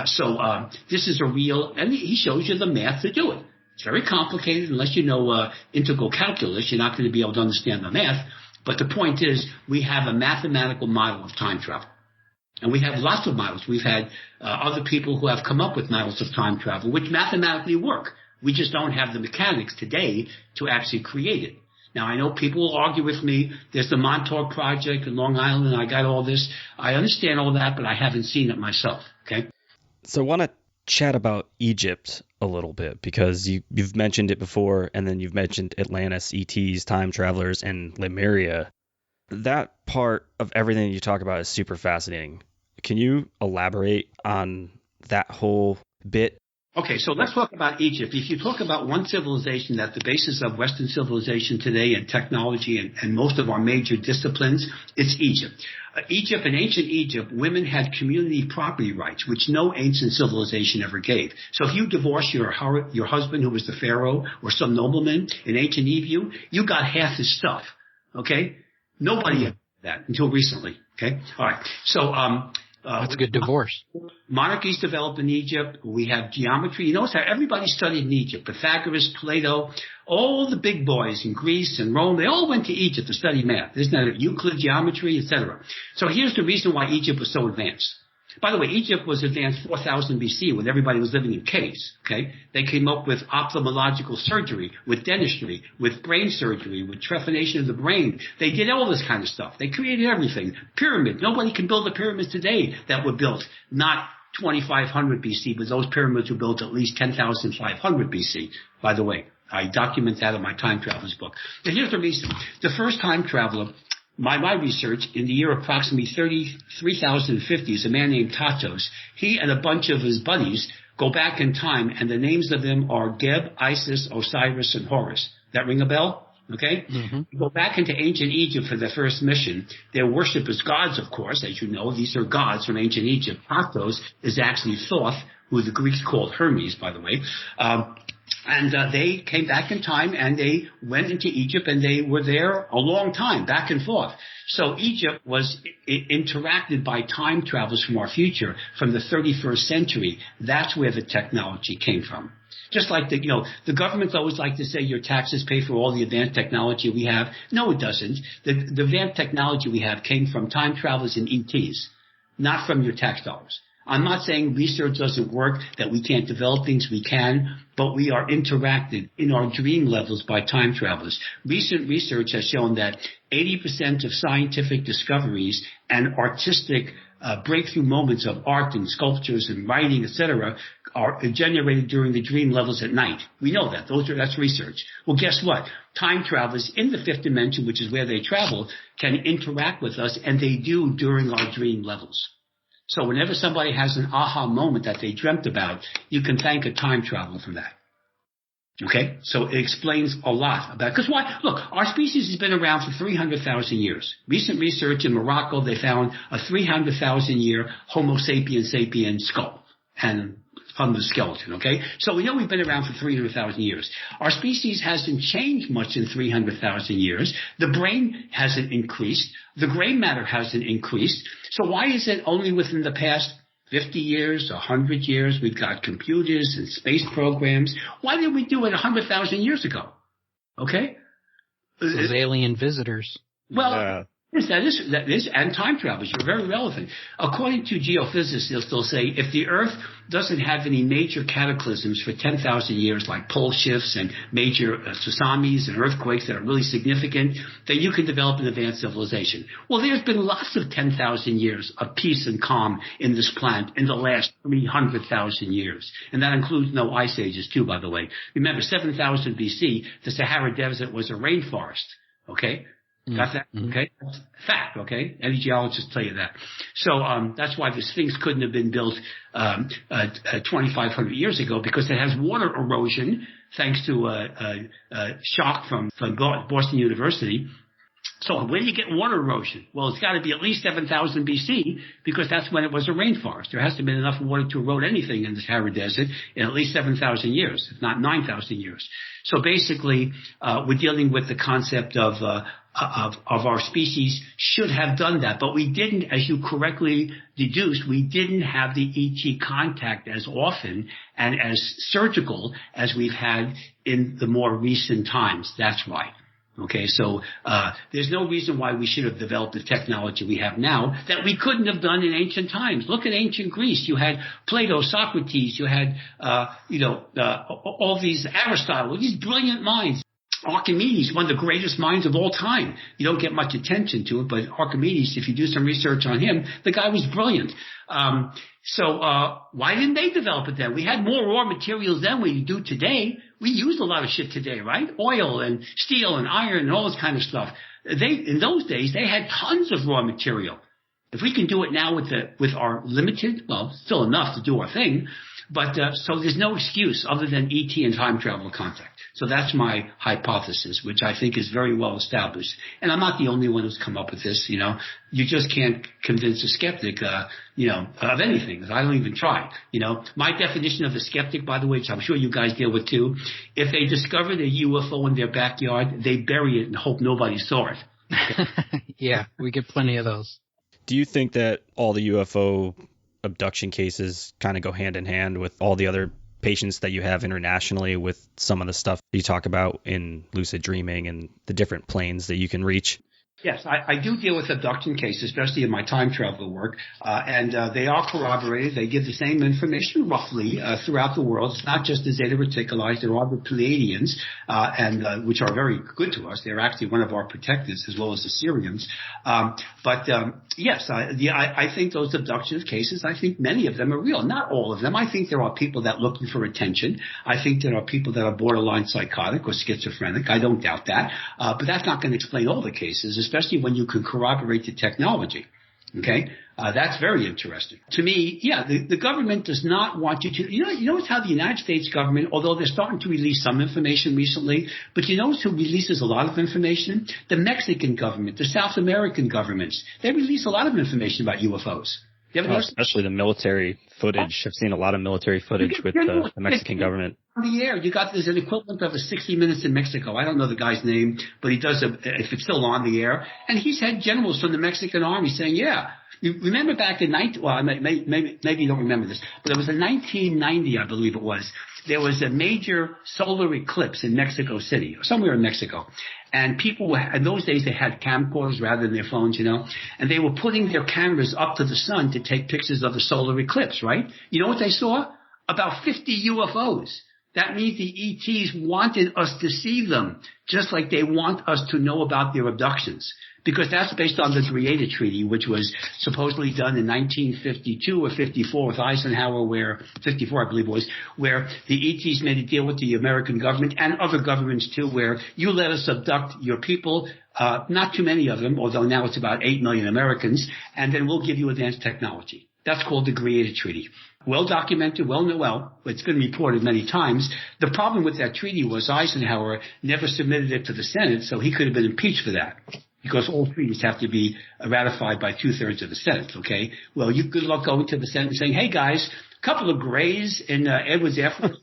So this is a real, and he shows you the math to do it. It's very complicated. Unless you know integral calculus, you're not going to be able to understand the math. But the point is, we have a mathematical model of time travel. And we have lots of models. We've had other people who have come up with models of time travel, which mathematically work. We just don't have the mechanics today to actually create it. Now, I know people will argue with me. There's the Montauk Project in Long Island, and I got all this. I understand all that, but I haven't seen it myself, okay? So I want to chat about Egypt a little bit, because you've mentioned it before, and then you've mentioned Atlantis, ETs, time travelers, and Lemuria. That part of everything you talk about is super fascinating. Can you elaborate on that whole bit? Okay, so let's talk about Egypt. If you talk about one civilization that's the basis of Western civilization today and technology and most of our major disciplines, it's Egypt. In ancient Egypt, women had community property rights, which no ancient civilization ever gave. So if you divorce your husband, who was the pharaoh, or some nobleman in ancient Egypt, you got half his stuff. Okay? Nobody had that until recently. Okay? All right. So, that's a good divorce. Monarchies developed in Egypt. We have geometry. You notice how everybody studied in Egypt. Pythagoras, Plato, all the big boys in Greece and Rome, they all went to Egypt to study math. Isn't that Euclid, geometry, etc.? So here's the reason why Egypt was so advanced. By the way, Egypt was advanced 4000 BC when everybody was living in caves, okay? They came up with ophthalmological surgery, with dentistry, with brain surgery, with trephination of the brain. They did all this kind of stuff. They created everything. Pyramid. Nobody can build the pyramids today that were built not 2500 BC, but those pyramids were built at least 10,500 BC, by the way. I document that in my Time Travelers book. And here's the reason. The first time traveler, my research, in the year approximately 33,050, is a man named Tatos. He and a bunch of his buddies go back in time, and the names of them are Geb, Isis, Osiris, and Horus. That ring a bell? Okay? Mm-hmm. Go back into ancient Egypt for their first mission. Their worship is gods, of course. As you know, these are gods from ancient Egypt. Tatos is actually Thoth, who the Greeks called Hermes, by the way. And they came back in time, and they went into Egypt, and they were there a long time, back and forth. So Egypt was interacted by time travelers from our future, from the 31st century. That's where the technology came from. Just like the governments always like to say your taxes pay for all the advanced technology we have. No, it doesn't. The advanced technology we have came from time travelers and ETs, not from your tax dollars. I'm not saying research doesn't work, that we can't develop things. We can, but we are interacted in our dream levels by time travelers. Recent research has shown that 80% of scientific discoveries and artistic breakthrough moments of art and sculptures and writing, etc., are generated during the dream levels at night. We know that. That's research. Well, guess what? Time travelers in the fifth dimension, which is where they travel, can interact with us, and they do during our dream levels. So whenever somebody has an aha moment that they dreamt about, you can thank a time traveler for that. Okay? So it explains a lot about it. Because why? Look, our species has been around for 300,000 years. Recent research in Morocco, they found a 300,000-year Homo sapien skull and from the skeleton, okay? So we know we've been around for 300,000 years. Our species hasn't changed much in 300,000 years. The brain hasn't increased. The gray matter hasn't increased. So why is it only within the past 50 years, 100 years, we've got computers and space programs? Why didn't we do it 100,000 years ago? Okay? Those alien visitors. Well, that is, and time travelers. You're very relevant. According to geophysicists, they'll say if the Earth doesn't have any major cataclysms for 10,000 years, like pole shifts and major tsunamis and earthquakes that are really significant, then you can develop an advanced civilization. Well, there's been lots of 10,000 years of peace and calm in this planet in the last 300,000 years. And that includes no ice ages, too, by the way. Remember, 7,000 BC, the Sahara Desert was a rainforest. Okay? Got that? Mm-hmm. Okay? That's fact, okay? Any geologists tell you that. So that's why the Sphinx couldn't have been built 2,500 years ago, because it has water erosion thanks to a shock from Boston University. So where do you get water erosion? Well, it's got to be at least 7,000 BC, because that's when it was a rainforest. There hasn't been enough water to erode anything in the Sahara Desert in at least 7,000 years, if not 9,000 years. So basically, we're dealing with the concept of our species should have done that, but we didn't, as you correctly deduced, we didn't have the ET contact as often and as surgical as we've had in the more recent times. That's why. Okay, so there's no reason why we should have developed the technology we have now that we couldn't have done in ancient times. Look at ancient Greece. You had Plato, Socrates. You had all these Aristotle, these brilliant minds. Archimedes, one of the greatest minds of all time. You don't get much attention to it, but Archimedes, if you do some research on him, the guy was brilliant. So why didn't they develop it then? We had more raw materials then we do today. We use a lot of shit today, right? Oil and steel and iron and all this kind of stuff. In those days, they had tons of raw material. If we can do it now with our limited, well, still enough to do our thing, but so there's no excuse other than ET and time travel contact. So that's my hypothesis, which I think is very well established. And I'm not the only one who's come up with this, you know. You just can't convince a skeptic, of anything. I don't even try, you know. My definition of a skeptic, by the way, which I'm sure you guys deal with too, if they discovered a UFO in their backyard, they bury it and hope nobody saw it. Yeah, we get plenty of those. Do you think that all the UFO abduction cases kind of go hand in hand with all the other patients that you have internationally with some of the stuff you talk about in lucid dreaming and the different planes that you can reach? Yes, I do deal with abduction cases, especially in my time travel work, and they are corroborated. They give the same information roughly throughout the world. It's not just the Zeta Reticuli. There are the Pleiadians, which are very good to us. They're actually one of our protectors as well as the Syrians. Yes, I think those abduction cases, I think many of them are real. Not all of them. I think there are people that are looking for attention. I think there are people that are borderline psychotic or schizophrenic. I don't doubt that. But that's not going to explain all the cases, especially when you can corroborate the technology. Okay? That's very interesting. To me, yeah, the government does not want you to, you notice how the United States government, although they're starting to release some information recently, but you notice who releases a lot of information? The Mexican government, the South American governments, they release a lot of information about UFOs. Especially the military footage. I've seen a lot of military footage with the Mexican government. On the air, there's an equivalent of a 60 Minutes in Mexico. I don't know the guy's name, but he does if it's still on the air. And he's had generals from the Mexican army saying, yeah, you remember back in maybe you don't remember this, but it was in 1990, I believe it was. There was a major solar eclipse in Mexico City, or somewhere in Mexico. And people in those days, they had camcorders rather than their phones, you know, and they were putting their cameras up to the sun to take pictures of the solar eclipse, right? You know what they saw? About 50 UFOs. That means the ETs wanted us to see them, just like they want us to know about their abductions. Because that's based on the Creator Treaty, which was supposedly done in 1952 or 54 with Eisenhower, where 54, I believe it was, where the ETs made a deal with the American government and other governments too, where you let us abduct your people, not too many of them, although now it's about 8 million Americans, and then we'll give you advanced technology. That's called the Creator Treaty. Well documented, it's been reported many times. The problem with that treaty was Eisenhower never submitted it to the Senate, so he could have been impeached for that. Because all treaties have to be ratified by 2/3 of the Senate, okay? Well, good luck going to the Senate and saying, hey guys, a couple of grays in Edwards Air Force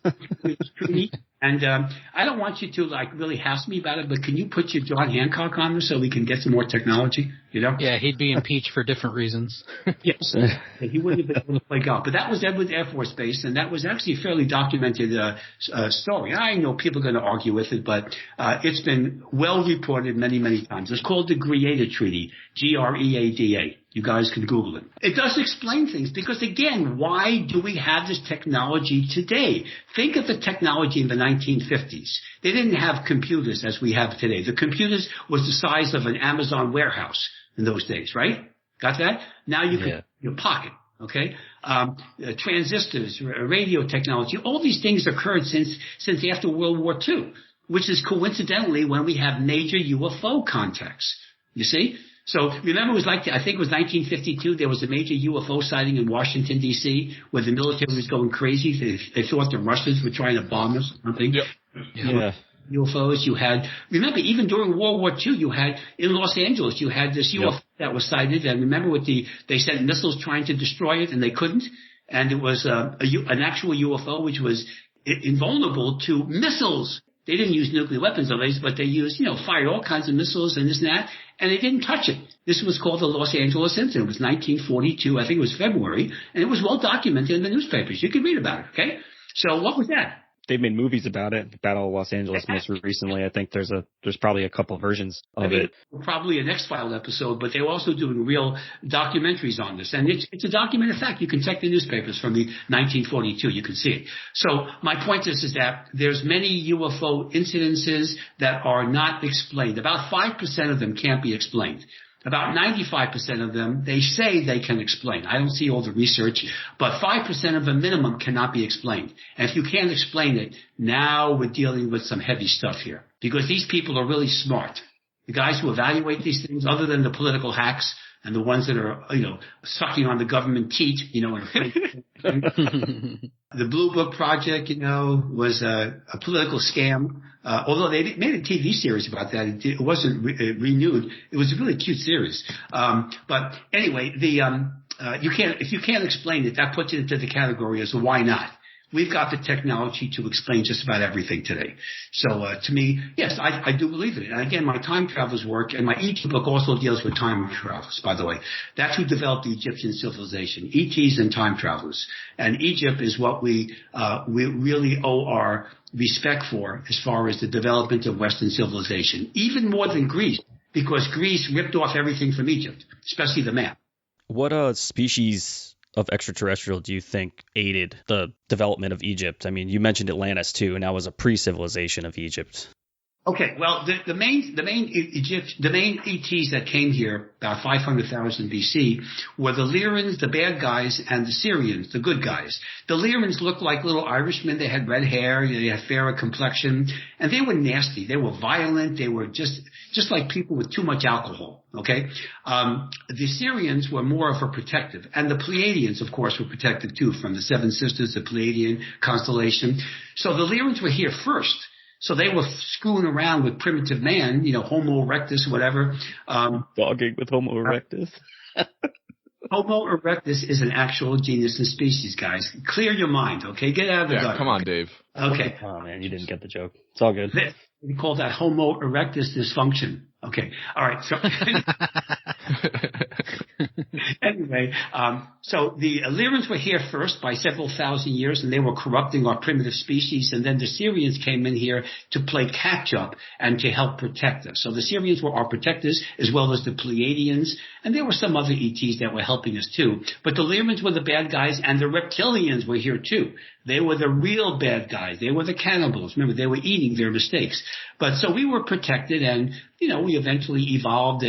Treaty, and I don't want you to really hassle me about it, but can you put your John Hancock on there so we can get some more technology, you know? Yeah, he'd be impeached for different reasons. Yes, he wouldn't have been able to play golf. But that was Edwards Air Force Base, and that was actually a fairly documented story. I know people are going to argue with it, but it's been well reported many, many times. It's called the Creator Treaty, Greada. You guys can Google it. It does explain things because, again, why do we have this technology today? Think of the technology in the 1950s. They didn't have computers as we have today. The computers was the size of an Amazon warehouse in those days, right? Got that? Now you can your pocket. Okay, transistors, radio technology, all these things occurred since after World War II, which is coincidentally when we have major UFO contacts. You see? So remember, it was I think it was 1952. There was a major UFO sighting in Washington D.C. where the military was going crazy. They thought the Russians were trying to bomb us or something. Yep. Yeah. UFOs. You had, remember, even during World War II, you had in Los Angeles, you had this UFO that was sighted. And remember, they sent missiles trying to destroy it, and they couldn't. And it was an actual UFO which was invulnerable to missiles. They didn't use nuclear weapons, but they used, fired all kinds of missiles and this and that, and they didn't touch it. This was called the Los Angeles incident. It was 1942, I think it was February, and it was well documented in the newspapers. You can read about it, okay? So what was that? they've made movies about it. Battle of Los Angeles most recently. I think there's probably a couple versions of it. Probably an X-File episode, but they're also doing real documentaries on this. And it's a documented fact. You can check the newspapers from the 1942. You can see it. So my point is that there's many UFO incidences that are not explained. About 5% of them can't be explained. About 95% of them, they say they can explain. I don't see all the research, but 5% of the minimum cannot be explained. And if you can't explain it, now we're dealing with some heavy stuff here. Because these people are really smart. The guys who evaluate these things, other than the political hacks and the ones that are, sucking on the government teat, the Blue Book Project, was a political scam. Although they made a TV series about that, it wasn't renewed. It was a really cute series. But anyway, if you can't explain it, that puts it into the category as a why not. We've got the technology to explain just about everything today. So to me, yes, I do believe in it. And again, my time travelers work, and my Egypt book also deals with time travelers, by the way. That's who developed the Egyptian civilization, ETs and time travelers. And Egypt is what we really owe our respect for as far as the development of Western civilization, even more than Greece, because Greece ripped off everything from Egypt, especially the map. What species of extraterrestrial do you think aided the development of Egypt? I mean, you mentioned Atlantis too, and that was a pre-civilization of Egypt. Okay, well, the main ETs that came here about 500,000 BC were the Lyrans, the bad guys, and the Syrians, the good guys. The Lyrans looked like little Irishmen. They had red hair, they had fairer complexion, and they were nasty. They were violent. They were just like people with too much alcohol. Okay, the Syrians were more of a protective, and the Pleiadians, of course, were protective too, from the Seven Sisters, the Pleiadian constellation. So the Lyrans were here first. So they were screwing around with primitive man, Homo erectus, whatever. Dogging with Homo erectus. Homo erectus is an actual genus and species, guys. Clear your mind, okay? Get out of the gutter. Come on, Dave. Okay. Oh, man, you didn't get the joke. It's all good. We call that Homo erectus dysfunction. Okay. All right. So anyway, so the Illyrians were here first by several thousand years, and they were corrupting our primitive species. And then the Syrians came in here to play catch up and to help protect us. So the Syrians were our protectors, as well as the Pleiadians, and there were some other ETs that were helping us too. But the Illyrians were the bad guys, and the reptilians were here too. They were the real bad guys. They were the cannibals. Remember, they were eating their mistakes. But so we were protected, and we eventually evolved,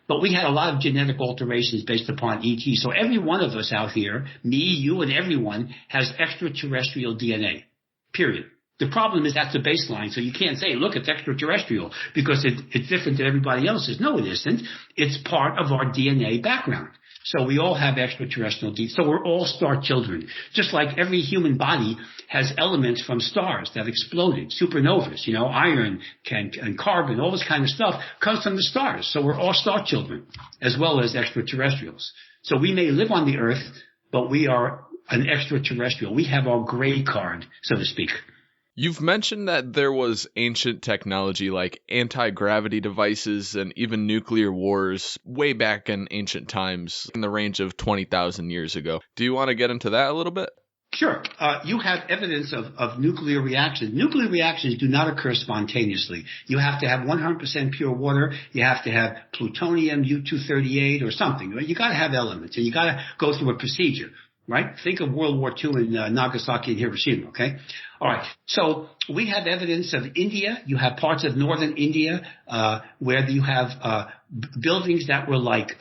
but we had a lot of genetic alterations based upon ET. So every one of us out here, me, you, and everyone, has extraterrestrial DNA. Period. The problem is that's the baseline, so you can't say, look, it's extraterrestrial, because it's different than everybody else's. No, it isn't. It's part of our DNA background. So we all have extraterrestrial DNA. So we're all star children. Just like every human body has elements from stars that exploded, supernovas, iron and carbon, all this kind of stuff comes from the stars. So we're all star children, as well as extraterrestrials. So we may live on the Earth, but we are an extraterrestrial. We have our gray card, so to speak. You've mentioned that there was ancient technology like anti-gravity devices and even nuclear wars way back in ancient times, in the range of 20,000 years ago. Do you want to get into that a little bit? Sure. You have evidence of nuclear reactions. Nuclear reactions do not occur spontaneously. You have to have 100% pure water. You have to have plutonium, U-238 or something. You got to have elements, and you got to go through a procedure. Right? Think of World War II in Nagasaki and Hiroshima, okay? All right. So we have evidence of India. You have parts of northern India where you have buildings that were like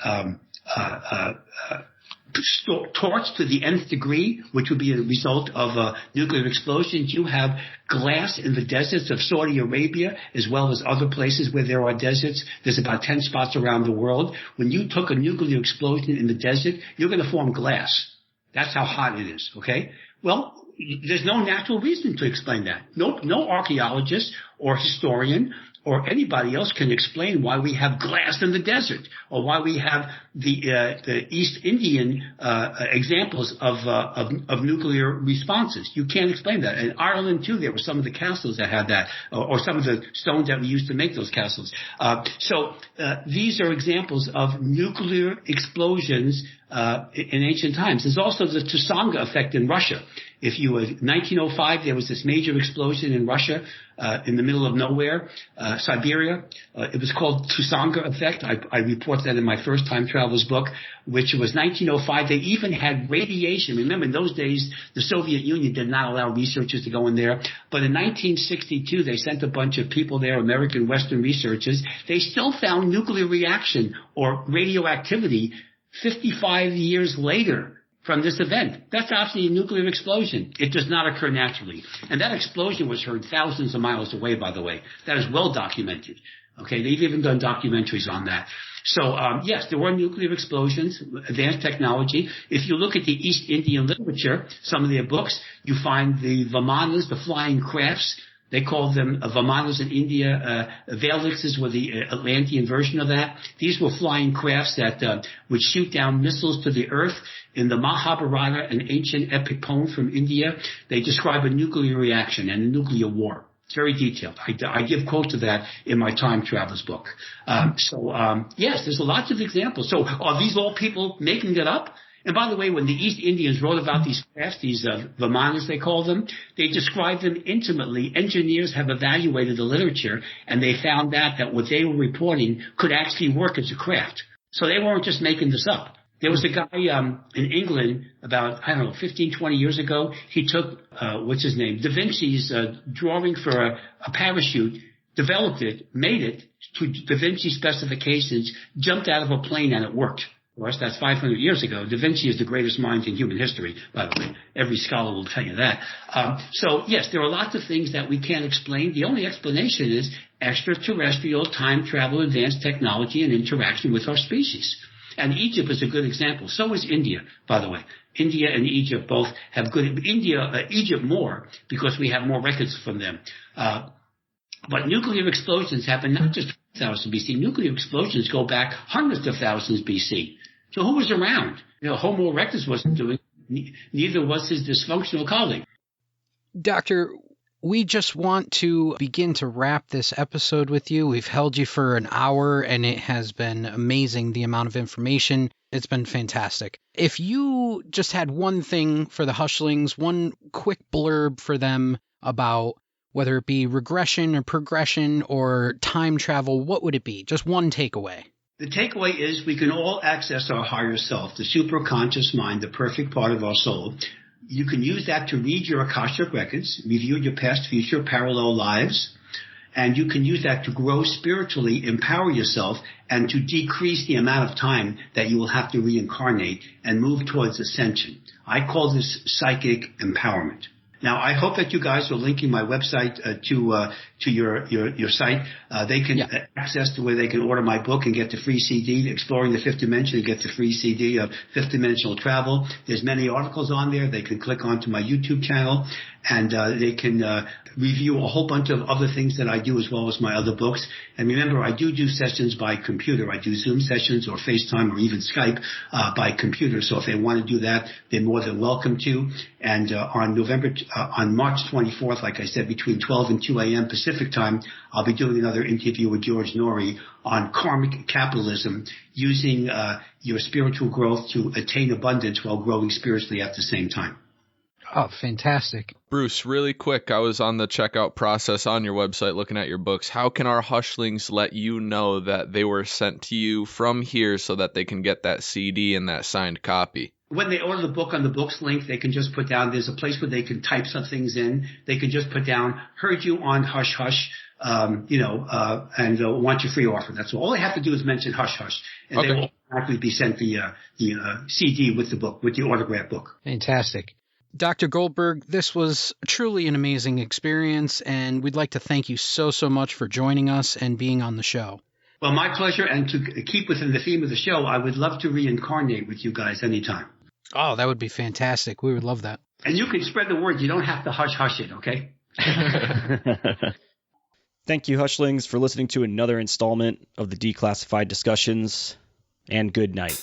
torched to the nth degree, which would be a result of nuclear explosions. You have glass in the deserts of Saudi Arabia, as well as other places where there are deserts. There's about 10 spots around the world. When you took a nuclear explosion in the desert, you're going to form glass. That's how hot it is, okay? Well, there's no natural reason to explain that. No archaeologist or historian or anybody else can explain why we have glass in the desert, or why we have the East Indian examples of nuclear responses. You can't explain that. In Ireland too, there were some of the castles that had that, or some of the stones that we used to make those castles. So these are examples of nuclear explosions in ancient times. There's also the Tsanga effect in Russia. 1905, there was this major explosion in Russia, in the middle of nowhere, Siberia. It was called Tusanga effect. I report that in my first time travels book, which was 1905. They even had radiation. Remember, in those days, the Soviet Union did not allow researchers to go in there. But in 1962, they sent a bunch of people there, American Western researchers. They still found nuclear reaction or radioactivity 55 years later from this event. That's obviously a nuclear explosion. It does not occur naturally. And that explosion was heard thousands of miles away, by the way. That is well documented. Okay, they've even done documentaries on that. So, yes, there were nuclear explosions, advanced technology. If you look at the East Indian literature, some of their books, you find the Vimanas, the flying crafts. They called them Vimanas in India. Valixes were the Atlantean version of that. These were flying crafts that would shoot down missiles to the earth. In the Mahabharata, an ancient epic poem from India, they describe a nuclear reaction and a nuclear war. It's very detailed. I give quotes of that in my Time Travelers book. Yes, there's lots of examples. So are these all people making it up? And by the way, when the East Indians wrote about these crafts, these Vimanas they call them, they described them intimately. Engineers have evaluated the literature, and they found that what they were reporting could actually work as a craft. So they weren't just making this up. There was a guy in England about, 15, 20 years ago. He took, what's his name, Da Vinci's drawing for a parachute, developed it, made it to Da Vinci specifications, jumped out of a plane, and it worked. Of course, that's 500 years ago. Da Vinci is the greatest mind in human history, by the way. Every scholar will tell you that. So, yes, there are lots of things that we can't explain. The only explanation is extraterrestrial time travel, advanced technology, and interaction with our species. And Egypt is a good example. So is India, by the way. India and Egypt both have good. Egypt more, because we have more records from them. But nuclear explosions happen not just 1000 BC. Nuclear explosions go back hundreds of thousands BC. So who was around? Homo erectus wasn't doing it. Neither was his dysfunctional colleague. Doctor, we just want to begin to wrap this episode with you. We've held you for an hour, and it has been amazing, the amount of information. It's been fantastic. If you just had one thing for the Hushlings, one quick blurb for them about whether it be regression or progression or time travel, what would it be? Just one takeaway. The takeaway is we can all access our higher self, the superconscious mind, the perfect part of our soul. You can use that to read your Akashic records, review your past, future, parallel lives, and you can use that to grow spiritually, empower yourself, and to decrease the amount of time that you will have to reincarnate and move towards ascension. I call this psychic empowerment. Now, I hope that you guys are linking my website to your site. They can access to where they can order my book and get the free CD, Exploring the Fifth Dimension, and get the free CD of Fifth Dimensional Travel. There's many articles on there. They can click onto my YouTube channel, and they can review a whole bunch of other things that I do, as well as my other books. And remember, I do sessions by computer. I do Zoom sessions or FaceTime or even Skype by computer. So if they want to do that, they're more than welcome to. And on March 24th, like I said, between 12 and 2 a.m. Pacific time, I'll be doing another interview with George Norrie on karmic capitalism, using your spiritual growth to attain abundance while growing spiritually at the same time. Oh, fantastic. Bruce, really quick, I was on the checkout process on your website looking at your books. How can our Hushlings let you know that they were sent to you from here so that they can get that CD and that signed copy? When they order the book on the books link, they can just put down, there's a place where they can type some things in. They can just put down, heard you on Hush Hush, and want your free offer. That's all they have to do is mention Hush Hush. And okay. They will automatically be sent the CD with the book, with the autographed book. Fantastic. Dr. Goldberg, this was truly an amazing experience, and we'd like to thank you so much for joining us and being on the show. Well, my pleasure, and to keep within the theme of the show, I would love to reincarnate with you guys anytime. Oh, that would be fantastic. We would love that. And you can spread the word. You don't have to hush it, okay? Thank you, Hushlings, for listening to another installment of the Declassified discussions, and good night.